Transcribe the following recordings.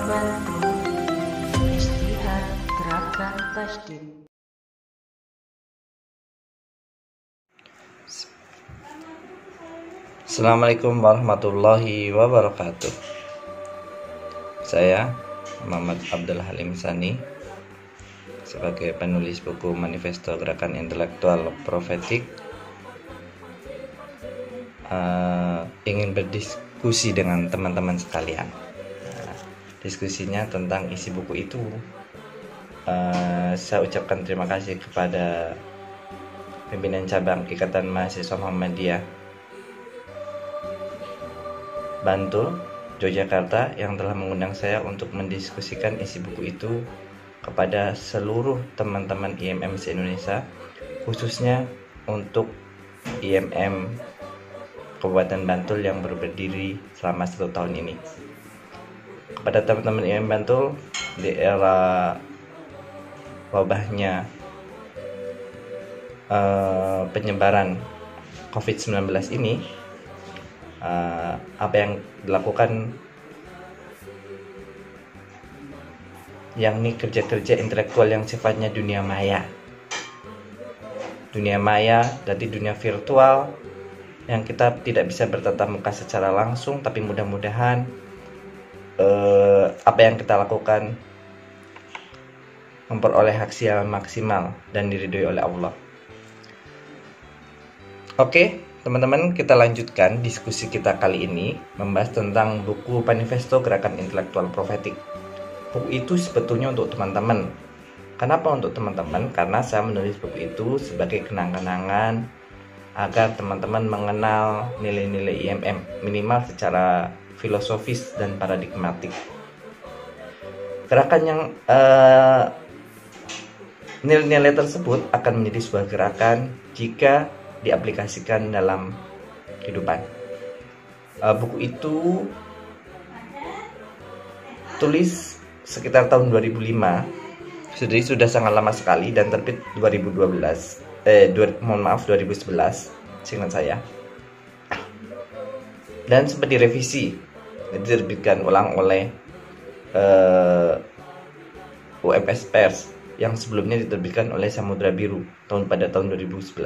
Bantul, Istihad Gerakan Tasdim. Assalamualaikum warahmatullahi wabarakatuh. Saya Muhammad Abdul Halim Sani sebagai penulis buku Manifesto Gerakan Intelektual Profetik ingin berdiskusi dengan teman-teman sekalian. Diskusinya tentang isi buku itu. Saya ucapkan terima kasih kepada pimpinan cabang Ikatan Mahasiswa Muhammadiyah Bantul, Yogyakarta yang telah mengundang saya untuk mendiskusikan isi buku itu kepada seluruh teman-teman IMM se-Indonesia, khususnya untuk IMM Kabupaten Bantul yang baru berdiri selama 1 tahun ini. Kepada teman-teman IMM Bantul, di era wabahnya penyebaran COVID-19 ini, apa yang dilakukan yakni kerja-kerja intelektual yang sifatnya dunia maya, berarti dunia virtual yang kita tidak bisa bertatap muka secara langsung, tapi mudah-mudahan apa yang kita lakukan memperoleh hasil maksimal dan diridhoi oleh Allah. Oke, teman-teman, kita lanjutkan diskusi kita kali ini membahas tentang buku Manifesto Gerakan Intelektual Profetik. Buku itu sebetulnya untuk teman-teman. Kenapa untuk teman-teman? Karena saya menulis buku itu sebagai kenang-kenangan agar teman-teman mengenal nilai-nilai IMM, minimal secara filosofis dan paradigmatik. Gerakan yang nilai-nilai tersebut akan menjadi sebuah gerakan jika diaplikasikan dalam kehidupan. Buku itu tulis sekitar tahun 2005, jadi sudah sangat lama sekali, dan terbit 2011, 2011, seingat saya, dan sempat direvisi, diterbitkan ulang oleh UMS Pers yang sebelumnya diterbitkan oleh Samudra Biru pada tahun 2011.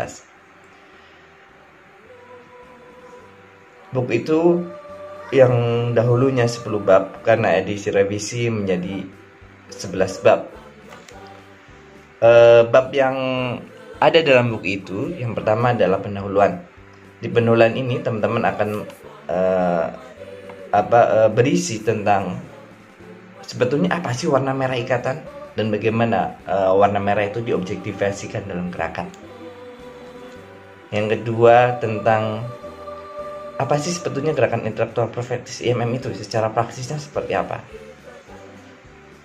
Buku itu yang dahulunya 10 bab karena edisi revisi menjadi 11 bab. Bab yang ada dalam buku itu, yang pertama adalah pendahuluan. Di pendahuluan ini teman-teman akan berisi tentang sebetulnya apa sih warna merah ikatan dan bagaimana warna merah itu diobjektifikasikan dalam gerakan. Yang kedua tentang apa sih sebetulnya gerakan intelektual profetis IMM itu, secara praksisnya seperti apa,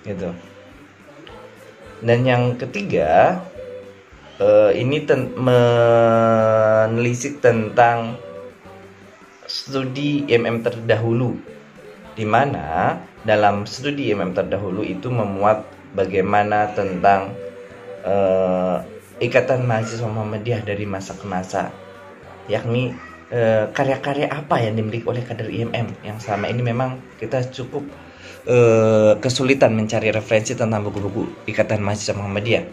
gitu. Dan yang ketiga, ini menelisik tentang studi IMM terdahulu, di mana dalam studi IMM terdahulu itu memuat bagaimana tentang ikatan mahasiswa Muhammadiyah dari masa ke masa, yakni karya-karya apa yang dimiliki oleh kader IMM yang selama ini memang kita cukup kesulitan mencari referensi tentang buku-buku ikatan mahasiswa Muhammadiyah.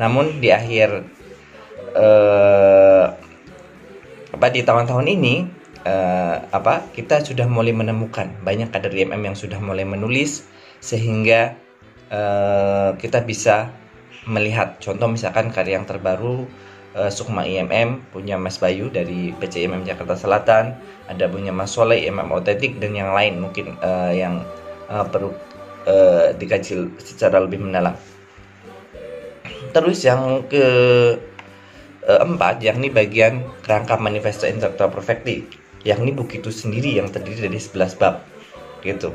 Namun di akhir di tahun-tahun ini kita sudah mulai menemukan banyak kader IMM yang sudah mulai menulis, sehingga kita bisa melihat contoh misalkan karya yang terbaru Sukma IMM punya Mas Bayu dari PC IMM Jakarta Selatan, ada punya Mas Soleh IMM Otentik, dan yang lain mungkin yang perlu dikaji secara lebih mendalam. Terus yang keempat, yakni bagian kerangka Manifesto Intelektual Profetik, yakni buku itu sendiri yang terdiri dari 11 bab, gitu.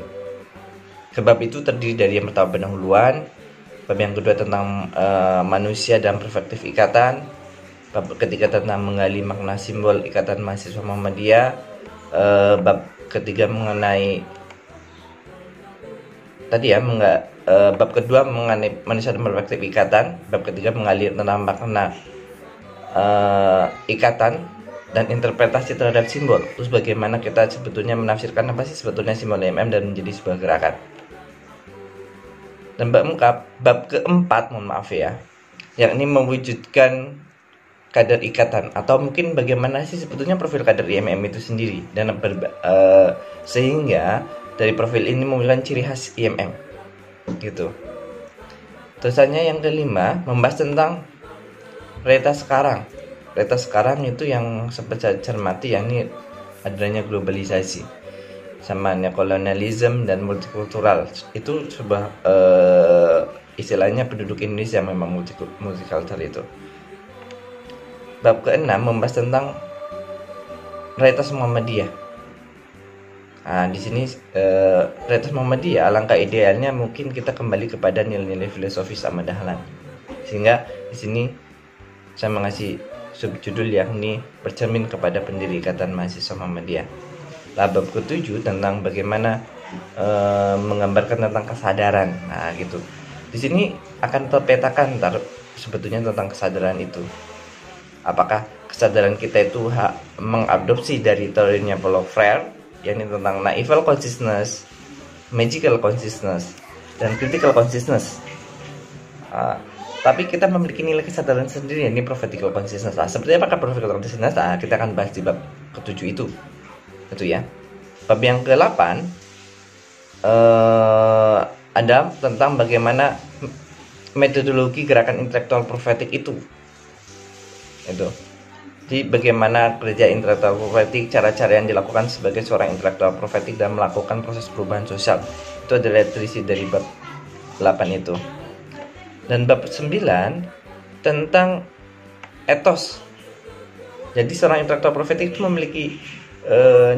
Sebab itu terdiri dari yang pertama pendahuluan, bab yang kedua tentang manusia dan perspektif ikatan, bab ketiga tentang menggali makna simbol ikatan mahasiswa Muhammadiyah, bab ketiga mengenai bab kedua mengenai manusia dan perspektif ikatan, bab ketiga menggali tentang makna ikatan dan interpretasi terhadap simbol. Terus bagaimana kita sebetulnya menafsirkan apa sih sebetulnya simbol IMM dan menjadi sebuah gerakan. Dan bab keempat, mohon maaf ya, yakni mewujudkan kader ikatan, atau mungkin bagaimana sih sebetulnya profil kader IMM itu sendiri, dan sehingga dari profil ini memunculkan ciri khas IMM gitu. Terusannya yang kelima, membahas tentang realitas sekarang. Realitas sekarang itu yang sempat saya cermati, yakni adanya globalisasi sama neokolonialisme dan multikultural. Itu sebuah istilahnya penduduk Indonesia memang multikultural itu. Bab keenam membahas tentang realitas Muhammadiyah. Nah, di sini realitas Muhammadiyah, alangkah idealnya mungkin kita kembali kepada nilai-nilai filosofis Ahmad Dahlan. Sehingga di sini saya mengasih subjudul yakni bercermin kepada pendiri Ikatan Mahasiswa Muhammadiyah. Bab ke-7 tentang bagaimana menggambarkan tentang kesadaran. Nah, gitu. Di sini akan terpetakan sebetulnya tentang kesadaran itu. Apakah kesadaran kita itu mengadopsi dari teorinya Paulo Freire, yakni tentang naival consciousness, magical consciousness, dan critical consciousness. Tapi kita memiliki nilai kesadaran sendiri, yakni prophetical consciousness. Seperti apakah prophetical consciousness? Kita akan bahas di bab ke-7 itu ya. Bab yang ke-8 ada tentang bagaimana metodologi gerakan intelektual profetik itu. Jadi bagaimana kerja intelektual profetik, cara-cara yang dilakukan sebagai seorang intelektual profetik dan melakukan proses perubahan sosial. Itu adalah terisi dari bab 8 itu. Dan bab 9 tentang etos. Jadi seorang intelektual profetik itu memiliki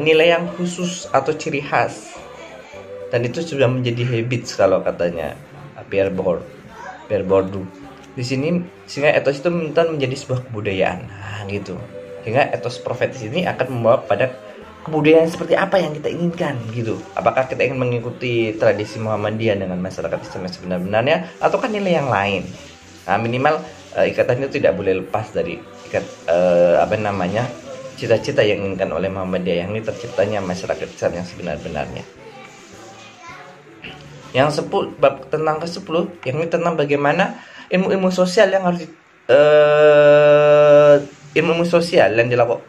nilai yang khusus atau ciri khas. Dan itu sudah menjadi habits kalau katanya Pierre Bourdieu. Di sini sehingga etos itu menjadi sebuah kebudayaan. Nah, gitu. Sehingga etos profetis ini akan membawa pada kebudayaan seperti apa yang kita inginkan gitu. Apakah kita ingin mengikuti tradisi Muhammadiyah dengan masyarakat Islam sebenarnya, ataukah nilai yang lain? Nah, minimal ikatan itu tidak boleh lepas dari cita-cita yang diinginkan oleh Muhammadiyah, yang ini terciptanya masyarakat Islam yang sebenar-benarnya. Yang bab tentang ke-10, yang ini tentang bagaimana ilmu-ilmu sosial yang harus ilmu sosial yang dilakukan,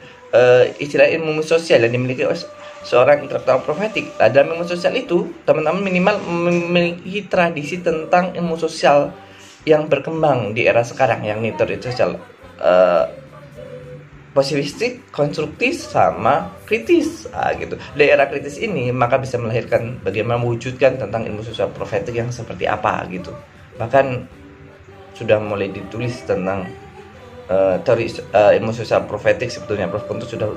istilah ilmu sosial yang dimiliki oleh seorang intelektual profetik. Dalam ilmu sosial itu, teman-teman minimal memiliki tradisi tentang ilmu sosial yang berkembang di era sekarang, yang teori sosial positivistik, konstruktif, sama kritis. Gitu. Di era kritis ini maka bisa melahirkan bagaimana mewujudkan tentang ilmu sosial profetik yang seperti apa gitu. Bahkan sudah mulai ditulis tentang teori ilmu sosial profetik. Sebetulnya Prof Kunto sudah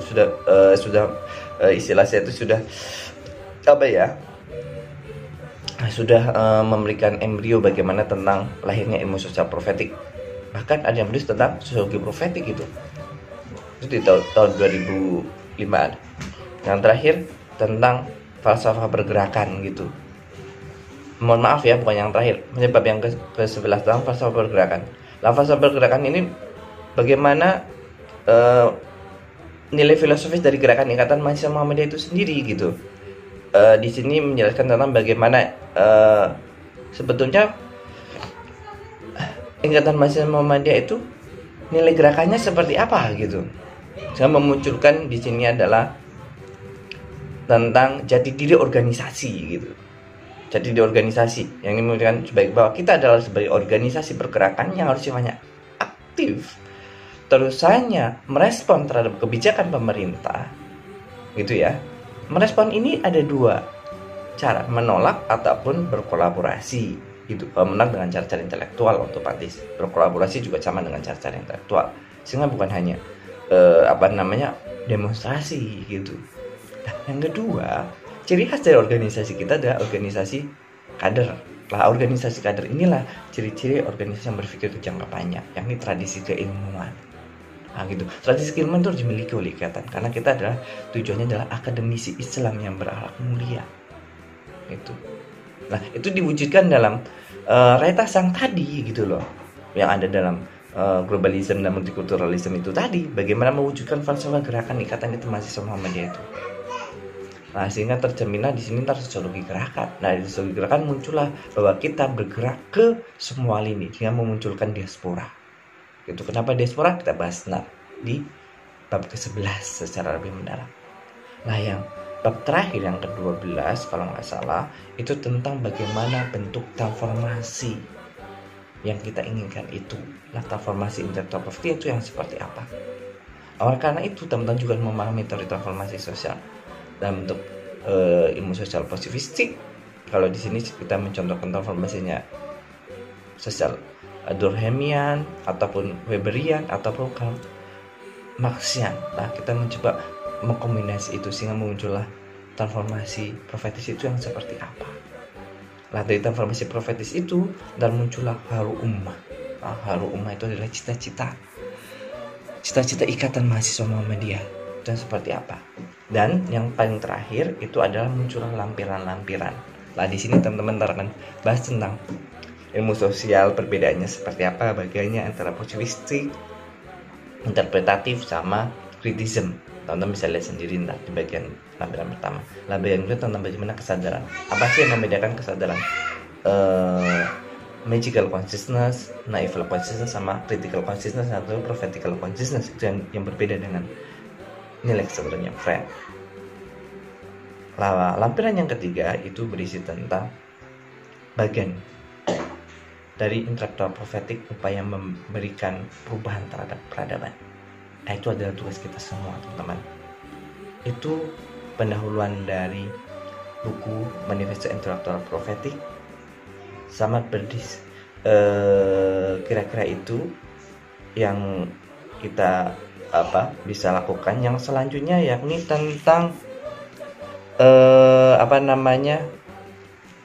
istilah saya itu sudah memberikan embrio bagaimana tentang lahirnya ilmu sosial profetik. Bahkan ada yang menulis tentang sosiologi profetik itu di tahun 2005. Yang terakhir tentang falsafah pergerakan gitu. Mohon maaf ya, bukan yang terakhir, bab yang ke-11 tentang falsafah pergerakan. Falsafah pergerakan ini bagaimana nilai filosofis dari gerakan Ikatan Mahasiswa Muhammadiyah itu sendiri gitu. Di sini menjelaskan tentang bagaimana sebetulnya Ikatan Mahasiswa Muhammadiyah itu nilai gerakannya seperti apa gitu. Saya memunculkan di sini adalah tentang jati diri organisasi gitu. Jadi di organisasi yang menunjukkan sebagai bahwa kita adalah sebagai organisasi pergerakan yang harus sifatnya aktif, terusannya merespon terhadap kebijakan pemerintah, gitu ya. Merespon ini ada dua cara, menolak ataupun berkolaborasi, gitu. Menolak dengan cara-cara intelektual, otomatis berkolaborasi juga sama dengan cara-cara intelektual, sehingga bukan hanya demonstrasi, gitu. Nah, yang kedua, ciri khas dari organisasi kita adalah organisasi kader. Organisasi kader inilah ciri-ciri organisasi yang berpikir jangka panjang, yakni tradisi keilmuan. Gitu. Tradisi keilmuan itu harus dimiliki oleh Ikatan, karena kita adalah tujuannya adalah akademisi Islam yang berakhlak mulia. Itu. Nah, itu diwujudkan dalam realitas yang tadi gitu loh, yang ada dalam globalisme dan multikulturalisme itu tadi. Bagaimana mewujudkan falsafah gerakan Ikatan itu Mahasiswa Muhammadiyah itu. Nah, sehingga tercerminlah di sini ntar sosiologi gerakan. Nah, di sosiologi gerakan muncullah bahwa kita bergerak ke semua lini dengan memunculkan diaspora. Itu kenapa diaspora kita bahas di bab ke-11 secara lebih mendalam. Nah, yang bab terakhir yang ke-12 kalau nggak salah itu tentang bagaimana bentuk transformasi yang kita inginkan itu. Nah, transformasi intellectual property itu yang seperti apa? Oleh karena itu, teman-teman juga memahami teori transformasi sosial dalam bentuk ilmu sosial positivistik. Kalau di sini kita mencontohkan transformasinya sosial Durkheimian ataupun Weberian ataupun Marxian. Nah, kita mencoba mengkombinasi itu sehingga muncullah transformasi profetis itu yang seperti apa. Nah, dari transformasi profetis itu dan muncullah haru ummah. Nah, haru ummah itu adalah cita-cita ikatan mahasiswa Muhammadiyah dan seperti apa. Dan yang paling terakhir itu adalah muncullah lampiran-lampiran. Nah, di sini teman-teman akan bahas tentang ilmu sosial, perbedaannya seperti apa, bagiannya antara positivistik, interpretatif sama kritisisme. Teman-teman bisa lihat sendiri di bagian lampiran pertama. Lampiran kedua tentang bagaimana kesadaran. Apa sih yang membedakan kesadaran magical consciousness, naive consciousness sama critical consciousness atau prophetical consciousness? Itu yang berbeda dengan nilai kesadarannya Freud. Lampiran yang ketiga itu berisi tentang bagian dari intelektual profetik, upaya memberikan perubahan terhadap peradaban. Nah, itu adalah tugas kita semua, teman-teman. Itu pendahuluan dari buku Manifesto Intelektual Profetik. Sangat kira-kira itu yang kita bisa lakukan. Yang selanjutnya yakni tentang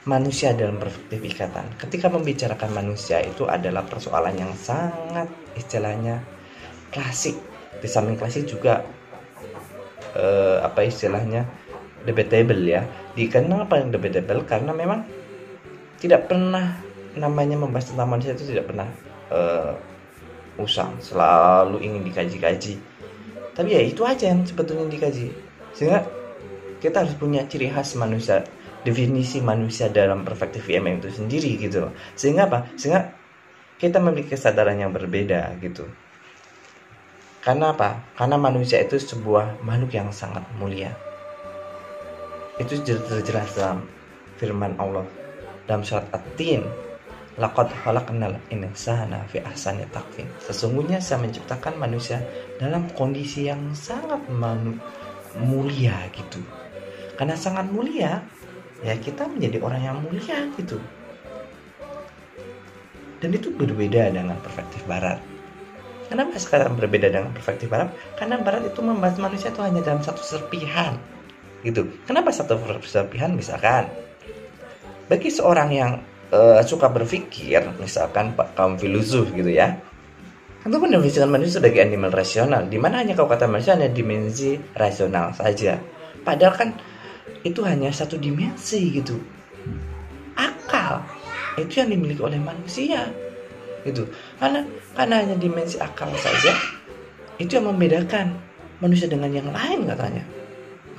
manusia dalam perspektif ikatan. Ketika membicarakan manusia itu adalah persoalan yang sangat istilahnya klasik. Di samping klasik juga debatable ya. Kenapa yang debatable? Karena memang tidak pernah namanya membahas tentang manusia itu tidak pernah usang, selalu ingin dikaji-kaji. Tapi ya itu aja yang sebetulnya dikaji. Sehingga kita harus punya ciri khas manusia, definisi manusia dalam perspektif IMM itu sendiri gitu loh. Sehingga apa? Sehingga kita memiliki kesadaran yang berbeda gitu. Karena apa? Karena manusia itu sebuah makhluk yang sangat mulia. Itu terjelas dalam firman Allah dalam surat At-Tin. Laqad khalaqnal insana fi ahsani taqwim. Sesungguhnya saya menciptakan manusia dalam kondisi yang sangat mulia gitu. Karena sangat mulia, ya kita menjadi orang yang mulia gitu. Dan itu berbeda dengan perspektif barat. Kenapa sekarang berbeda dengan perspektif barat? Karena barat itu membahas manusia itu hanya dalam satu serpihan gitu. Kenapa satu serpihan? Misalkan bagi seorang yang suka berpikir, misalkan kaum filosof gitu ya, itu mendefinisikan manusia sebagai animal rasional, di mana hanya kalau kata manusia hanya dimensi rasional saja. Padahal kan itu hanya satu dimensi gitu. Akal itu yang dimiliki oleh manusia gitu. Karena hanya dimensi akal saja itu yang membedakan manusia dengan yang lain katanya.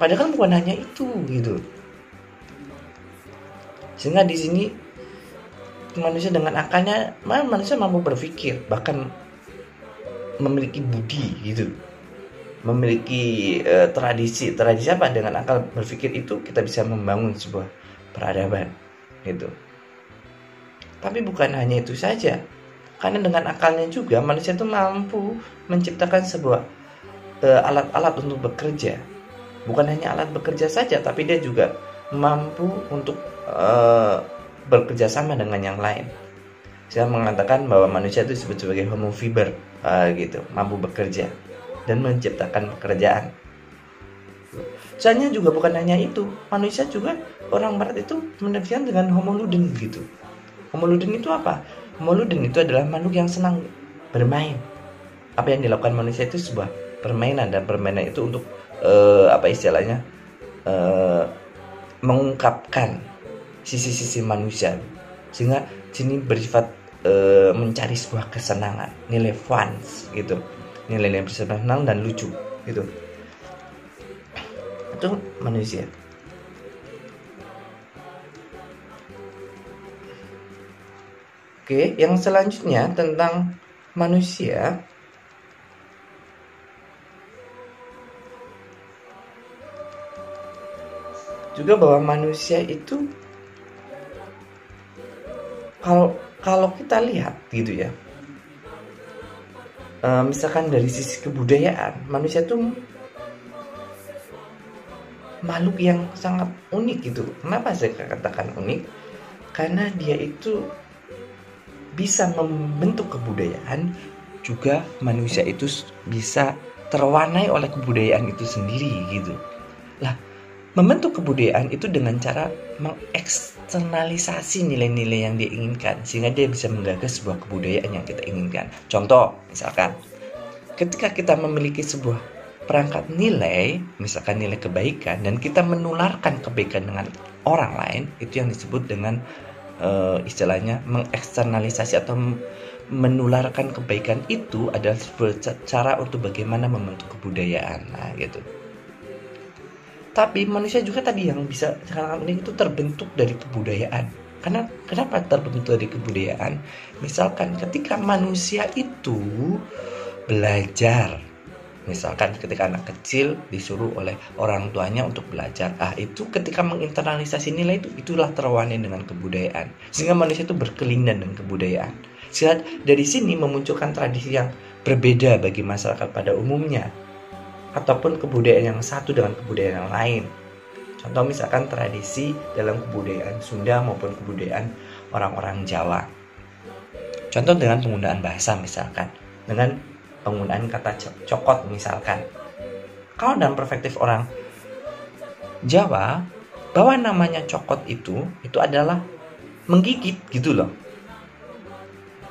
Padahal kan bukan hanya itu gitu. Sehingga di sini manusia dengan akalnya, manusia mampu berpikir, bahkan memiliki budi gitu, memiliki tradisi apa, dengan akal berpikir itu kita bisa membangun sebuah peradaban gitu. Tapi bukan hanya itu saja, karena dengan akalnya juga manusia itu mampu menciptakan sebuah alat-alat untuk bekerja. Bukan hanya alat bekerja saja, tapi dia juga mampu untuk bekerja sama dengan yang lain. Saya mengatakan bahwa manusia itu disebut sebagai homo fiber gitu, mampu bekerja dan menciptakan pekerjaan. Soalnya juga bukan hanya itu, manusia juga orang barat itu mendefinisikan dengan homo ludens gitu. Homo ludens itu apa? Homo ludens itu adalah makhluk yang senang bermain. Apa yang dilakukan manusia itu sebuah permainan, dan permainan itu untuk mengungkapkan sisi-sisi manusia, sehingga sini bersifat mencari sebuah kesenangan, nilai fun gitu, nilai yang senang dan lucu gitu. Itu manusia. Oke, yang selanjutnya tentang manusia. Juga bahwa manusia itu kalau kita lihat gitu ya, misalkan dari sisi kebudayaan, manusia itu makhluk yang sangat unik gitu. Kenapa saya katakan unik? Karena dia itu bisa membentuk kebudayaan, juga manusia itu bisa terwarnai oleh kebudayaan itu sendiri gitu. Lah, membentuk kebudayaan itu dengan cara mengeksternalisasi nilai-nilai yang dia inginkan, sehingga dia bisa menggagas sebuah kebudayaan yang kita inginkan. Contoh, misalkan ketika kita memiliki sebuah perangkat nilai, misalkan nilai kebaikan, dan kita menularkan kebaikan dengan orang lain, itu yang disebut dengan istilahnya mengeksternalisasi atau menularkan kebaikan. Itu adalah sebuah cara untuk bagaimana membentuk kebudayaan. Nah, gitu. Tapi manusia juga tadi yang bisa sekarang ini itu terbentuk dari kebudayaan. Karena kenapa terbentuk dari kebudayaan? Misalkan ketika manusia itu belajar, misalkan ketika anak kecil disuruh oleh orang tuanya untuk belajar, itu ketika menginternalisasi nilai itulah terwarnai dengan kebudayaan, sehingga manusia itu berkelindan dengan kebudayaan. Sehingga dari sini memunculkan tradisi yang berbeda bagi masyarakat pada umumnya, ataupun kebudayaan yang satu dengan kebudayaan yang lain. Contoh misalkan tradisi dalam kebudayaan Sunda maupun kebudayaan orang-orang Jawa. Contoh dengan penggunaan bahasa, misalkan dengan penggunaan kata cokot misalkan. Kalau dalam perspektif orang Jawa, bahwa namanya cokot itu adalah menggigit gitu loh.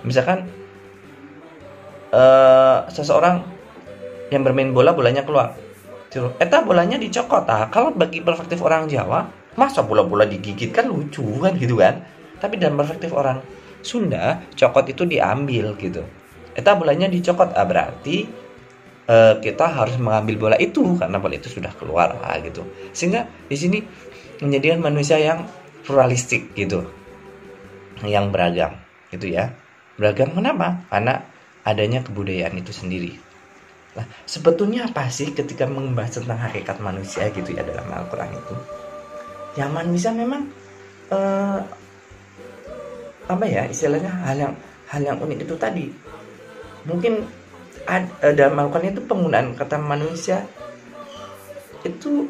Misalkan seseorang yang bermain bola, bolanya keluar, eta bolanya dicokot. Kalau bagi perspektif orang Jawa, masa bola-bola digigit, kan lucu kan gitu kan. Tapi dalam perspektif orang Sunda, cokot itu diambil gitu. Eta bolanya dicokot, berarti kita harus mengambil bola itu karena bola itu sudah keluar gitu. Sehingga di sini menjadikan manusia yang pluralistik gitu, yang beragam gitu ya. Beragam kenapa? Karena adanya kebudayaan itu sendiri. Nah, sebetulnya apa sih ketika membahas tentang hakikat manusia gitu ya dalam Al-Quran itu? Yang manusia memang istilahnya hal yang unik itu tadi. Mungkin dalam Al-Quran itu penggunaan kata manusia itu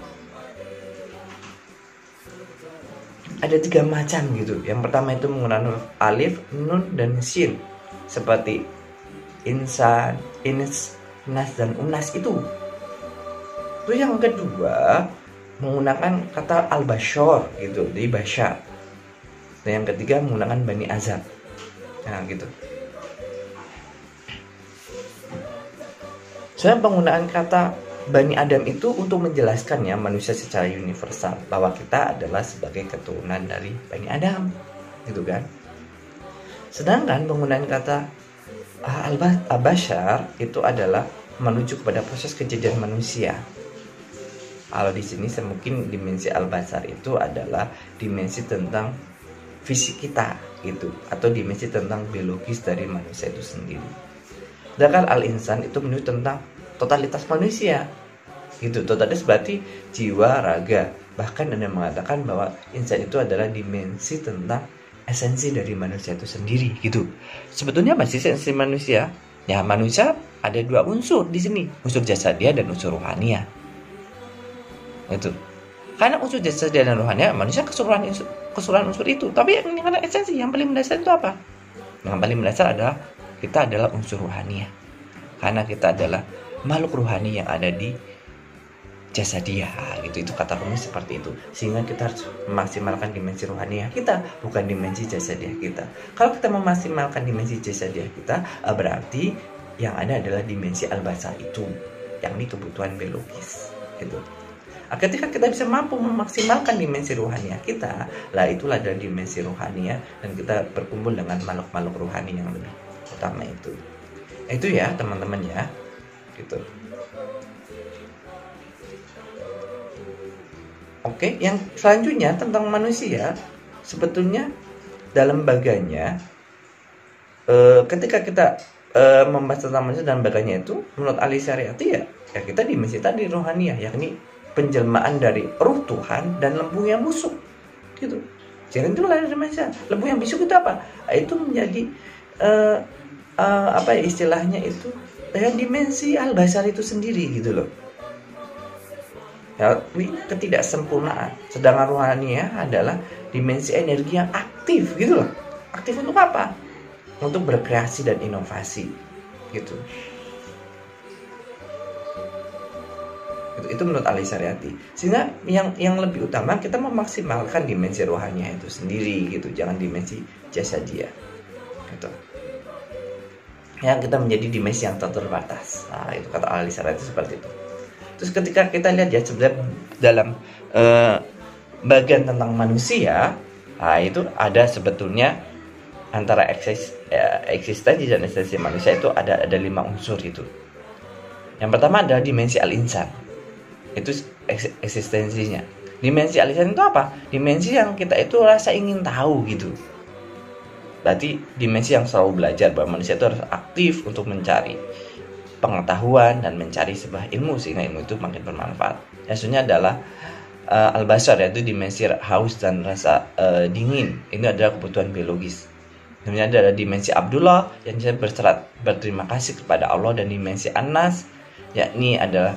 ada 3 macam gitu. Yang pertama itu menggunakan alif, nun, dan sin, seperti insan, ins, nas, dan unas itu. Terus yang kedua menggunakan kata al-bashar gitu, dari bashar. Dan yang ketiga menggunakan bani azab. Nah gitu. Sebenarnya penggunaan kata Bani Adam itu untuk menjelaskan ya manusia secara universal, bahwa kita adalah sebagai keturunan dari Bani Adam gitu kan. Sedangkan penggunaan kata al-bashar itu adalah menuju kepada proses kejadian manusia. Kalau di sini mungkin dimensi al-bashar itu adalah dimensi tentang fisik kita gitu, atau dimensi tentang biologis dari manusia itu sendiri. Sedangkan al-insan itu menuju tentang totalitas manusia gitu. Totalitas berarti jiwa, raga. Bahkan ada yang mengatakan bahwa insan itu adalah dimensi tentang esensi dari manusia itu sendiri gitu. Sebetulnya apa sih esensi manusia? Ya, manusia ada 2 unsur di sini, unsur jasadiah dan unsur rohaniah. Itu. Karena unsur jasadiah dan rohaniah, manusia keseluruhan unsur itu. Tapi yang karena esensi yang paling mendasar itu apa? Yang paling mendasar adalah kita adalah unsur rohaniah, karena kita adalah makhluk rohani yang ada di jasadiah gitu. Itu kata penulis seperti itu. Sehingga kita harus memaksimalkan dimensi rohaniah kita, bukan dimensi jasadiah kita. Kalau kita memaksimalkan dimensi jasadiah kita, berarti yang ada adalah dimensi al-bashar itu, yakni kebutuhan biologis gitu. Ketika kita bisa mampu memaksimalkan dimensi rohaniah kita, itulah dari dimensi rohaniah, dan kita berkumpul dengan makhluk-makhluk rohani yang lebih utama itu ya teman-teman ya gitu. Oke, yang selanjutnya tentang manusia, sebetulnya dalam lembaganya ketika kita membahas tentang manusia dan bagainya itu, menurut ahli syariat ya kita dimensi tadi rohaniah, yakni penjelmaan dari ruh Tuhan dan lembu yang busuk gitu. Jadi itu lahir dari manusia. Lembu yang busuk itu apa? Itu menjadi apa ya istilahnya itu dimensi al-basar itu sendiri gitu loh. Ya, ketidaksempurnaan. Sedangkan rohaniah adalah dimensi energi yang aktif gitu loh. Aktif untuk apa? Untuk berkreasi dan inovasi gitu. Itu menurut ahli syariati. Sehingga yang lebih utama kita memaksimalkan dimensi rohaniah itu sendiri gitu, jangan dimensi jasadiyah gitu. Yang kita menjadi dimensi yang terbatas. Nah, itu kata ahli syariati seperti itu. Terus ketika kita lihat ya sebenarnya dalam bagian tentang manusia, nah itu ada sebetulnya antara eksistensi dan eksistensi manusia itu ada 5 unsur itu. Yang pertama adalah dimensi al-insan. Itu eksistensinya. Dimensi al-insan itu apa? Dimensi yang kita itu rasa ingin tahu gitu. Berarti dimensi yang selalu belajar, bahwa manusia itu harus aktif untuk mencari pengetahuan dan mencari sebuah ilmu sehingga ilmu itu makin bermanfaat. Maksudnya adalah al-basar, yaitu dimensi haus dan rasa dingin. Ini adalah kebutuhan biologis. Kemudian ada dimensi Abdullah yang bisa berterima kasih kepada Allah, dan dimensi Anas yakni adalah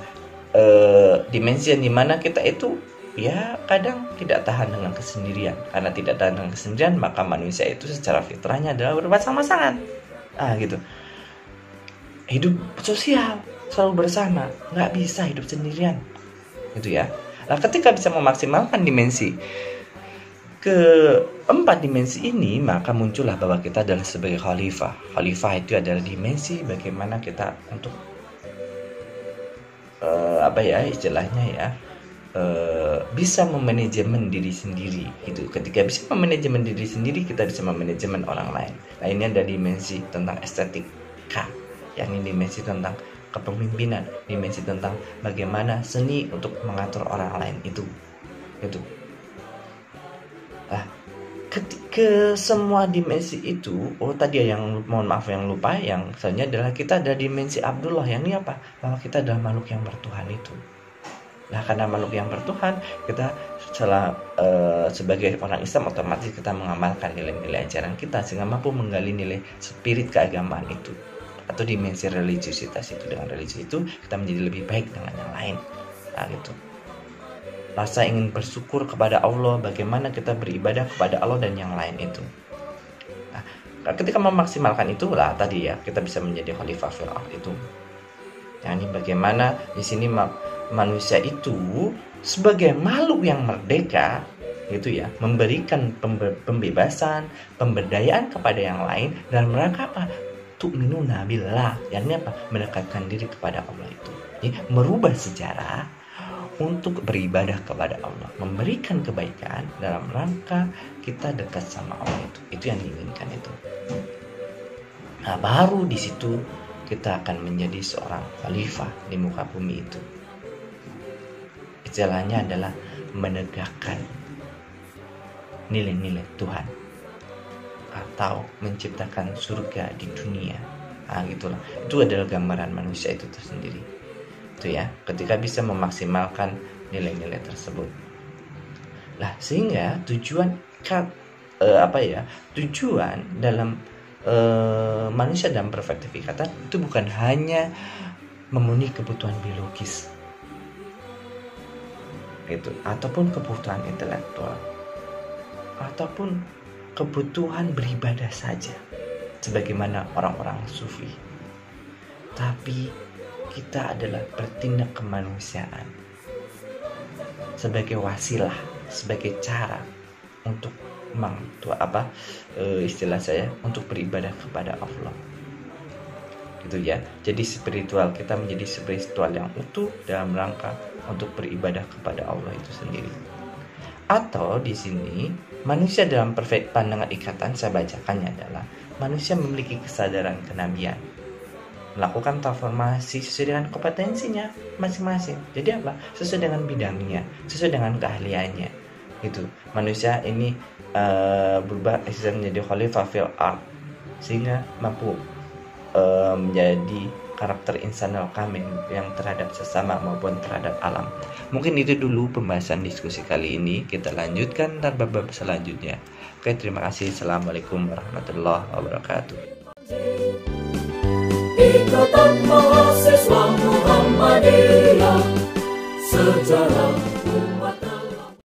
dimensi yang dimana kita itu ya kadang tidak tahan dengan kesendirian. Karena tidak tahan dengan kesendirian, maka manusia itu secara fitrahnya adalah berpasang-pasangan. Gitu. Hidup sosial, selalu bersama, nggak bisa hidup sendirian. Gitu ya. Nah, ketika bisa memaksimalkan dimensi keempat dimensi ini, maka muncullah bahwa kita adalah sebagai khalifah. Khalifah itu adalah dimensi bagaimana kita untuk bisa memanajemen diri sendiri gitu. Ketika bisa memanajemen diri sendiri, kita bisa memanajemen orang lain. Nah, ini ada dimensi tentang estetika, yakni dimensi tentang kepemimpinan, dimensi tentang bagaimana seni untuk mengatur orang lain itu. Nah, ketika semua dimensi itu, tadi yang lupa, yang selanjutnya adalah kita ada dimensi Abdullah, yang ini apa? Bahwa kita adalah makhluk yang bertuhan itu. Nah, karena makhluk yang bertuhan, kita sebagai orang Islam otomatis kita mengamalkan nilai-nilai ajaran kita sehingga mampu menggali nilai spirit keagamaan itu atau dimensi religiusitas itu. Dengan religi itu kita menjadi lebih baik dengan yang lain. Nah, gitu. Rasa ingin bersyukur kepada Allah, bagaimana kita beribadah kepada Allah dan yang lain itu. Nah, ketika memaksimalkan itulah tadi ya, kita bisa menjadi khalifah fil ardh itu. Yani bagaimana di sini manusia itu sebagai makhluk yang merdeka gitu ya, memberikan pembebasan, pemberdayaan kepada yang lain dan mereka apa? Tu'minuna billah, yakni apa? Mendekatkan diri kepada Allah itu. Jadi, merubah sejarah untuk beribadah kepada Allah, memberikan kebaikan dalam rangka kita dekat sama Allah itu yang diinginkan itu. Nah, baru di situ kita akan menjadi seorang khalifah di muka bumi itu. Istilahnya adalah menegakkan nilai-nilai Tuhan atau menciptakan surga di dunia. Nah, gitulah. Itu adalah gambaran manusia itu tersendiri. Itu ya, ketika bisa memaksimalkan nilai-nilai tersebut. Lah, sehingga tujuan dalam manusia dalam perspektif ikatan itu bukan hanya memenuhi kebutuhan biologis itu, ataupun kebutuhan intelektual, ataupun kebutuhan beribadah saja sebagaimana orang-orang sufi. Tapi kita adalah bertindak kemanusiaan sebagai wasilah, sebagai cara untuk untuk beribadah kepada Allah. Gitu ya. Jadi spiritual kita menjadi spiritual yang utuh dalam rangka untuk beribadah kepada Allah itu sendiri. Atau di sini manusia dalam perfect pandangan ikatan, saya bacakannya adalah manusia memiliki kesadaran kenabian, melakukan transformasi sesuai dengan kompetensinya masing-masing. Jadi apa? Sesuai dengan bidangnya, sesuai dengan keahliannya. Gitu. Manusia ini berubah eksisten menjadi khalifah fil ardh sehingga mampu menjadi karakter insanul kamil yang terhadap sesama maupun terhadap alam. Mungkin itu dulu pembahasan diskusi kali ini. Kita lanjutkan dan bab selanjutnya. Oke, terima kasih. Assalamualaikum warahmatullahi wabarakatuh. Ikatan Mahasiswa Muhammadiyah Sejarah